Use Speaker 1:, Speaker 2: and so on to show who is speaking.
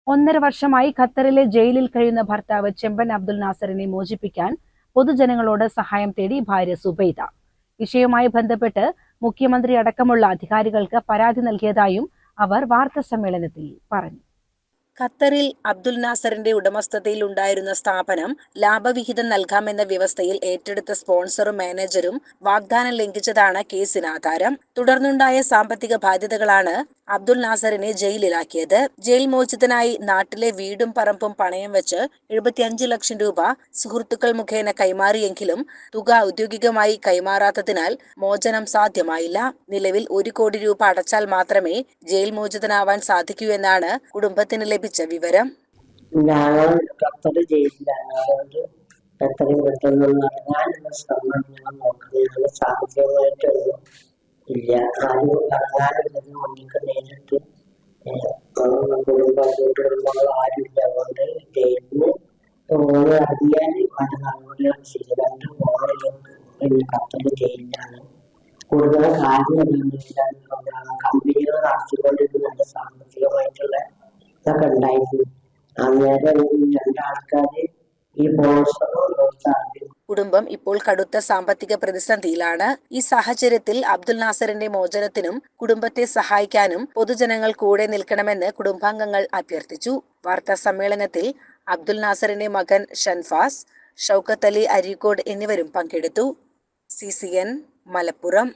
Speaker 1: 1.5 വർഷമായി ഖത്തറിലെ ജയിലിൽ കഴിയുന്ന ഭർത്താവ് ചെമ്പൻ അബ്ദുൽ നാസറിനെ മോചിപ്പിക്കാൻ പൊതുജനങ്ങളോട് സഹായം തേടി ഭാര്യ സുബൈദ. വിഷയവുമായി ബന്ധപ്പെട്ട് മുഖ്യമന്ത്രി അടക്കമുള്ള അധികാരികൾക്ക് പരാതി നൽകിയതായും അവർ വാർത്താസമ്മേളനത്തിൽ പറഞ്ഞു. ഖത്തറിൽ അബ്ദുൽ നാസറിന്റെ ഉടമസ്ഥതയിൽ ഉണ്ടായിരുന്ന സ്ഥാപനം ലാഭവിഹിതം നൽകാമെന്ന വ്യവസ്ഥയിൽ ഏറ്റെടുത്ത സ്പോൺസറും മാനേജരും വാഗ്ദാനം ലംഘിച്ചതാണ് കേസിന് ആധാരം. തുടർന്നുണ്ടായ സാമ്പത്തിക ബാധ്യതകളാണ് അബ്ദുൽ നാസറിനെ ജയിലിലാക്കിയത്. ജയിൽ മോചിതനായി നാട്ടിലെ വീടും പറമ്പും പണയം വെച്ച് 75 ലക്ഷം രൂപ സുഹൃത്തുക്കൾ മുഖേന കൈമാറിയെങ്കിലും തുക ഔദ്യോഗികമായി കൈമാറാത്തതിനാൽ മോചനം സാധ്യമായില്ല. നിലവിൽ 1 കോടി രൂപ അടച്ചാൽ മാത്രമേ ജയിൽ മോചിതനാവാൻ സാധിക്കൂ എന്നാണ് കുടുംബത്തിന് ലഭിച്ച വിവരം.
Speaker 2: ഞങ്ങൾ ഖത്തറ് ജയിലിലാണ്. അതുകൊണ്ട് എത്രയും പെട്ടെന്ന് ഇറങ്ങാനുള്ള ശ്രമം ഞങ്ങൾ നോക്കുന്നത്. സാമ്പത്തികമായിട്ടൊന്നും ഇല്ല. ആരും ഇറങ്ങാനുള്ളത് മുന്നിക്ക് നേരിട്ട് കുടുംബങ്ങൾ ആരുമില്ല. അതുകൊണ്ട് ജയിലിന് അറിയാൻ പല നടപടികളും ചെയ്ത് 2 മോളുകളുണ്ട്. പിന്നെ ഖത്തറ് ജയിലിലാണ്. കൂടുതൽ കാര്യം കമ്പനികൾ നടത്തിക്കൊണ്ടിരുന്ന സാമ്പത്തികമായിട്ടുള്ള ഇതൊക്കെ ഉണ്ടായിരുന്നു. അന്നേരം 2 ആൾക്കാര് ഈ
Speaker 1: കുടുംബം ഇപ്പോൾ കടുത്ത സാമ്പത്തിക പ്രതിസന്ധിയിലാണ്. ഈ സാഹചര്യത്തിൽ അബ്ദുൽ നാസറിന്റെ മോചനത്തിനും കുടുംബത്തെ സഹായിക്കാനും പൊതുജനങ്ങൾ കൂടെ നിൽക്കണമെന്ന് കുടുംബാംഗങ്ങൾ അഭ്യർത്ഥിച്ചു. വാർത്താ സമ്മേളനത്തിൽ അബ്ദുൽ നാസറിന്റെ മകൻ ഷൻഫാസ്, ഷൗക്കത്ത് അലി അരീക്കോട് എന്നിവരും പങ്കെടുത്തു. CCN മലപ്പുറം.